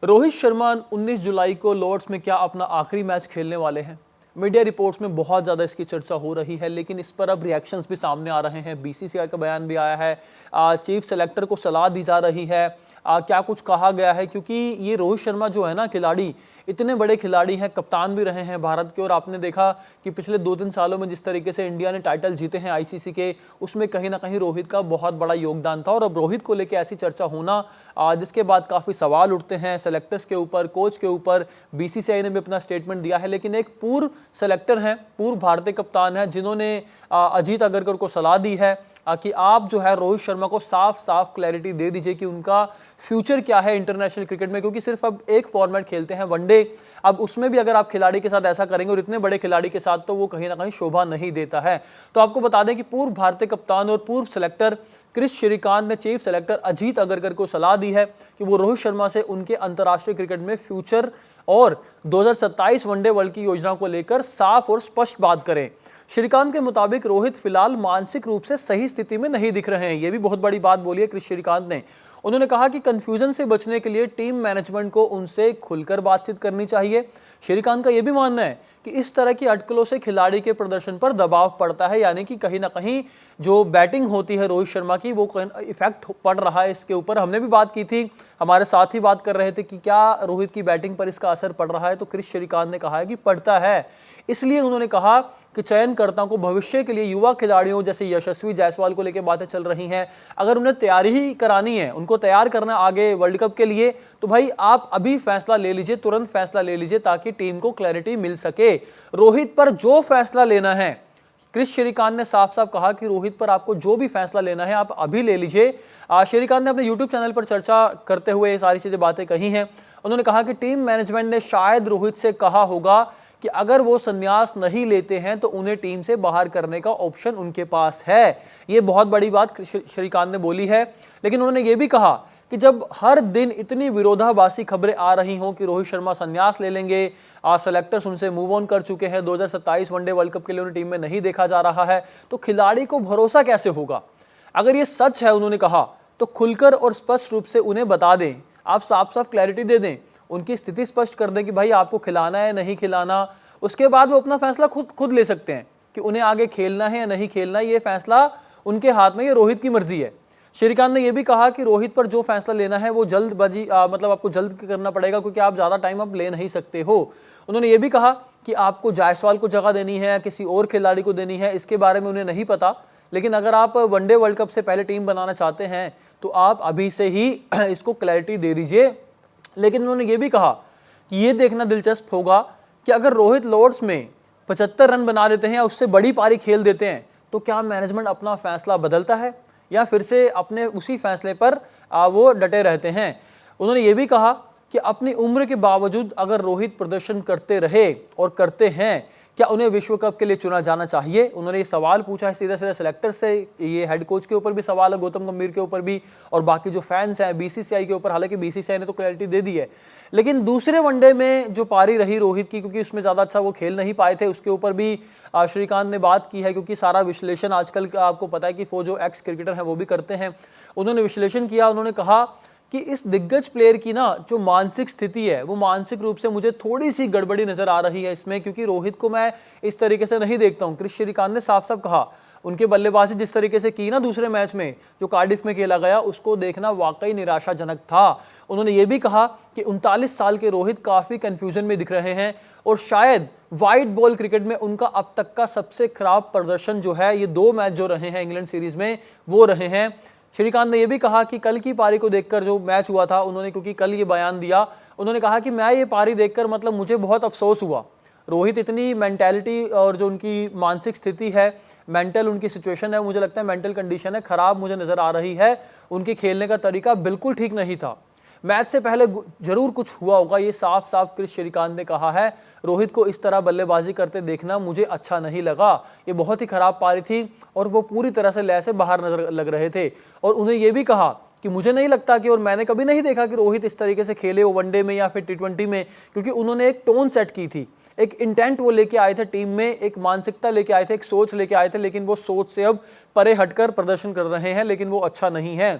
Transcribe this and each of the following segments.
रोहित शर्मा 19 जुलाई को लॉर्ड्स में क्या अपना आखिरी मैच खेलने वाले हैं? मीडिया रिपोर्ट्स में बहुत ज़्यादा इसकी चर्चा हो रही है, लेकिन इस पर अब रिएक्शंस भी सामने आ रहे हैं। बीसीसीआई का बयान भी आया है, चीफ सेलेक्टर को सलाह दी जा रही है, क्या कुछ कहा गया है, क्योंकि ये रोहित शर्मा जो है ना खिलाड़ी, इतने बड़े खिलाड़ी हैं, कप्तान भी रहे हैं भारत के। और आपने देखा कि पिछले 2-3 सालों में जिस तरीके से इंडिया ने टाइटल जीते हैं आईसीसी के, उसमें कहीं ना कहीं रोहित का बहुत बड़ा योगदान था। और अब रोहित को लेकर ऐसी चर्चा होना, जिसके बाद काफ़ी सवाल उठते हैं सेलेक्टर्स के ऊपर, कोच के ऊपर। बीसीसीआई ने भी अपना स्टेटमेंट दिया है, लेकिन एक पूर्व सेलेक्टर हैं, पूर्व भारतीय कप्तान हैं, जिन्होंने अजीत अगरकर को सलाह दी है कि आप जो है रोहित शर्मा को साफ साफ क्लैरिटी दे दीजिए कि उनका फ्यूचर क्या है इंटरनेशनल क्रिकेट में, क्योंकि सिर्फ अब एक फॉर्मेट खेलते हैं वनडे। अब उसमें भी अगर आप खिलाड़ी के साथ ऐसा करेंगे और इतने बड़े खिलाड़ी के साथ, तो वो कहीं ना कहीं शोभा नहीं देता है। तो आपको बता दें कि पूर्व भारतीय कप्तान और पूर्व सेलेक्टर क्रिस श्रीकांत ने चीफ सेलेक्टर अजीत अगरकर को सलाह दी है कि वो रोहित शर्मा से उनके अंतर्राष्ट्रीय क्रिकेट में फ्यूचर और 2027 वनडे वर्ल्ड की योजना को लेकर साफ और स्पष्ट बात करें। श्रीकांत के मुताबिक रोहित फिलहाल मानसिक रूप से सही स्थिति में नहीं दिख रहे हैं। यह भी बहुत बड़ी बात बोली है क्रिस श्रीकांत ने। उन्होंने कहा कि कंफ्यूजन से बचने के लिए टीम मैनेजमेंट को उनसे खुलकर बातचीत करनी चाहिए। श्रीकांत का यह भी मानना है कि इस तरह की अटकलों से खिलाड़ी के प्रदर्शन पर दबाव पड़ता है, यानी कि कहीं ना कहीं जो बैटिंग होती है रोहित शर्मा की, वो इफेक्ट पड़ रहा है इसके ऊपर। हमने भी बात की थी, हमारे साथ ही बात कर रहे थे कि क्या रोहित की बैटिंग पर इसका असर पड़ रहा है, तो क्रिस श्रीकांत ने कहा है कि पड़ता है। इसलिए उन्होंने कहा कि चयनकर्ताओं को भविष्य के लिए युवा खिलाड़ियों जैसे यशस्वी जायसवाल को लेकर बातें चल रही हैं, अगर उन्हें तैयारी ही करानी है, उनको तैयार करना आगे वर्ल्ड कप के लिए, तो भाई आप अभी फैसला ले लीजिए, तुरंत फैसला ले लीजिए, ताकि टीम को क्लैरिटी मिल सके। रोहित पर जो फैसला लेना है, क्रिस श्रीकांत ने साफ साफ कहा कि रोहित पर आपको जो भी फैसला लेना है आप अभी ले लीजिए। श्रीकांत ने अपने यूट्यूब चैनल पर चर्चा करते हुए ये सारी चीजें बातें कही हैं। उन्होंने कहा कि टीम मैनेजमेंट ने शायद रोहित से कहा होगा कि अगर वो संन्यास नहीं लेते हैं तो उन्हें टीम से बाहर करने का ऑप्शन उनके पास है। ये बहुत बड़ी बात श्रीकांत ने बोली है। लेकिन उन्होंने ये भी कहा कि जब हर दिन इतनी विरोधाभासी खबरें आ रही हों कि रोहित शर्मा संन्यास ले लेंगे, सेलेक्टर्स उनसे मूव ऑन कर चुके हैं, 2027 वनडे वर्ल्ड कप के लिए उन्हें टीम में नहीं देखा जा रहा है, तो खिलाड़ी को भरोसा कैसे होगा? अगर ये सच है, उन्होंने कहा, तो खुलकर और स्पष्ट रूप से उन्हें बता दें, आप साफ साफ क्लैरिटी दे दें, उनकी स्थिति स्पष्ट कर दें कि भाई आपको खिलाना है नहीं खिलाना। उसके बाद वो अपना फैसला खुद ले सकते हैं कि उन्हें आगे खेलना है या नहीं खेलना। ये फैसला उनके हाथ में, ये रोहित की मर्जी है। श्रीकांत ने यह भी कहा कि रोहित पर जो फैसला लेना है वो जल्दबाजी मतलब आपको जल्द करना पड़ेगा, क्योंकि आप ज्यादा टाइम अब ले नहीं सकते हो। उन्होंने ये भी कहा कि आपको जायसवाल को जगह देनी है या किसी और खिलाड़ी को देनी है, इसके बारे में उन्हें नहीं पता। लेकिन अगर आप वनडे वर्ल्ड कप से पहले टीम बनाना चाहते हैं तो आप अभी से ही इसको क्लैरिटी दे दीजिए। लेकिन उन्होंने ये भी कहा कि ये देखना दिलचस्प होगा कि अगर रोहित लॉर्ड्स में 75 रन बना देते हैं या उससे बड़ी पारी खेल देते हैं, तो क्या मैनेजमेंट अपना फैसला बदलता है या फिर से अपने उसी फैसले पर वो डटे रहते हैं। उन्होंने ये भी कहा कि अपनी उम्र के बावजूद अगर रोहित प्रदर्शन करते रहे और करते हैं, क्या उन्हें विश्व कप के लिए चुना जाना चाहिए? उन्होंने ये सवाल पूछा है सीधा सीधा सेलेक्टर से। ये हेड कोच के ऊपर भी सवाल है, गौतम गंभीर के ऊपर भी, और बाकी जो फैंस हैं बीसीसीआई के ऊपर। हालांकि बीसीसीआई ने तो क्लैरिटी दे दी है, लेकिन दूसरे वनडे में जो पारी रही रोहित की, क्योंकि उसमें ज्यादा अच्छा वो खेल नहीं पाए थे, उसके ऊपर भी श्रीकांत ने बात की है, क्योंकि सारा विश्लेषण आजकल आपको पता है कि वो जो एक्स क्रिकेटर है वो भी करते हैं। उन्होंने विश्लेषण किया, उन्होंने कहा कि इस दिग्गज प्लेयर की ना जो मानसिक स्थिति है, वो मानसिक रूप से मुझे थोड़ी सी गड़बड़ी नजर आ रही है इसमें, क्योंकि रोहित को मैं इस तरीके से नहीं देखता हूं। क्रिस श्रीकांत ने साफ साफ कहा, उनके बल्लेबाजी जिस तरीके से की ना दूसरे मैच में जो कार्डिफ में खेला गया, उसको देखना वाकई निराशाजनक था। उन्होंने ये भी कहा कि 39 साल के रोहित काफी कंफ्यूजन में दिख रहे हैं और शायद व्हाइट बॉल क्रिकेट में उनका अब तक का सबसे खराब प्रदर्शन जो है, ये 2 मैच जो रहे हैं इंग्लैंड सीरीज में, वो रहे हैं। श्रीकांत ने यह भी कहा कि कल की पारी को देखकर जो मैच हुआ था, उन्होंने क्योंकि कल ये बयान दिया, उन्होंने कहा कि मैं ये पारी देखकर मतलब मुझे बहुत अफसोस हुआ। रोहित इतनी मेंटालिटी और जो उनकी मानसिक स्थिति है, मेंटल उनकी सिचुएशन है, मुझे लगता है मेंटल कंडीशन है, खराब मुझे नजर आ रही है। उनके खेलने का तरीका बिल्कुल ठीक नहीं था। मैच से पहले जरूर कुछ हुआ होगा, ये साफ साफ क्रिस श्रीकांत ने कहा है। रोहित को इस तरह बल्लेबाजी करते देखना मुझे अच्छा नहीं लगा। ये बहुत ही खराब पारी थी और वो पूरी तरह से लय से बाहर नजर लग रहे थे। और उन्हें यह भी कहा कि मुझे नहीं लगता कि, और मैंने कभी नहीं देखा कि रोहित इस तरीके से खेले हो वनडे में या फिर टी20 में, क्योंकि उन्होंने एक टोन सेट की थी, एक इंटेंट वो लेके आए थे टीम में, एक मानसिकता लेके आए थे, एक सोच लेके आए थे। लेकिन वो सोच से अब परे हटकर प्रदर्शन कर रहे हैं, लेकिन वो अच्छा नहीं है।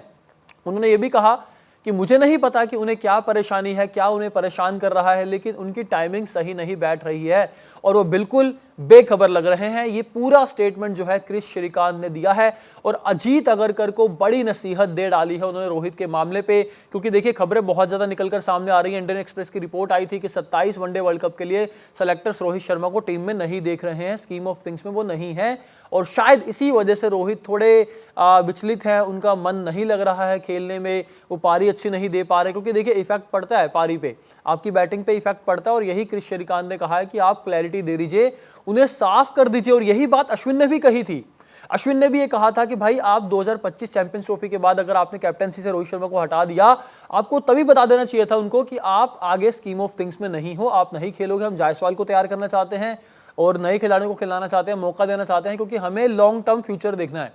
उन्होंने ये भी कहा कि मुझे नहीं पता कि उन्हें क्या परेशानी है, क्या उन्हें परेशान कर रहा है, लेकिन उनकी टाइमिंग सही नहीं बैठ रही है और वो बिल्कुल बेखबर लग रहे हैं। ये पूरा स्टेटमेंट जो है क्रिस श्रीकांत ने दिया है और अजीत अगरकर को बड़ी नसीहत दे डाली है उन्होंने रोहित के मामले पे, क्योंकि देखिए खबरें बहुत ज्यादा निकलकर सामने आ रही हैं। इंडियन एक्सप्रेस की रिपोर्ट आई थी कि 27 वनडे वर्ल्ड कप के लिए सेलेक्टर्स रोहित शर्मा को टीम में नहीं देख रहे हैं, स्कीम ऑफ थिंग्स में वो नहीं है और शायद इसी वजह से रोहित थोड़े विचलित हैं, उनका मन नहीं लग रहा है खेलने में, वो पारी अच्छी नहीं दे पा रहे, क्योंकि देखिए इफेक्ट पड़ता है पारी पे, आपकी बैटिंग पे इफेक्ट पड़ता है और यही क्रिस श्रीकांत ने कहा है कि आप क्लैरिटी दे दीजिए, उन्हें साफ कर दीजिए। और यही बात अश्विन ने भी कही थी। अश्विन ने भी ये कहा था कि भाई आप 2025 चैंपियंस ट्रॉफी के बाद अगर आपने कैप्टनसी से रोहित शर्मा को हटा दिया, आपको तभी बता देना चाहिए था उनको कि आप आगे स्कीम ऑफ थिंग्स में नहीं हो, आप नहीं खेलोगे, हम जायसवाल को तैयार करना चाहते हैं और नए खिलाड़ियों को खिलाना चाहते हैं, मौका देना चाहते हैं, क्योंकि हमें लॉन्ग टर्म फ्यूचर देखना है।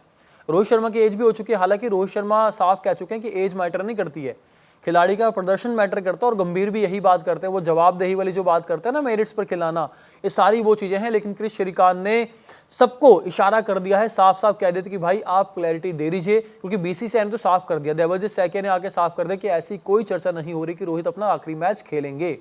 रोहित शर्मा की एज भी हो चुकी है, हालांकि रोहित शर्मा साफ कह चुके हैं कि एज मैटर नहीं करती है, खिलाड़ी का प्रदर्शन मैटर करता है और गंभीर भी यही बात करते हैं, वो जवाबदेही वाली जो बात करते हैं ना, मेरिट्स पर खिलाना, ये सारी वो चीजें हैं। लेकिन क्रिस श्रीकांत ने सबको इशारा कर दिया है, साफ साफ कह देते कि भाई आप क्लैरिटी दे दीजिए, क्योंकि बीसीसीआई ने तो साफ कर दिया, देवजित सैकिया ने आके साफ कर दिया कि ऐसी कोई चर्चा नहीं हो रही कि रोहित अपना आखिरी मैच खेलेंगे।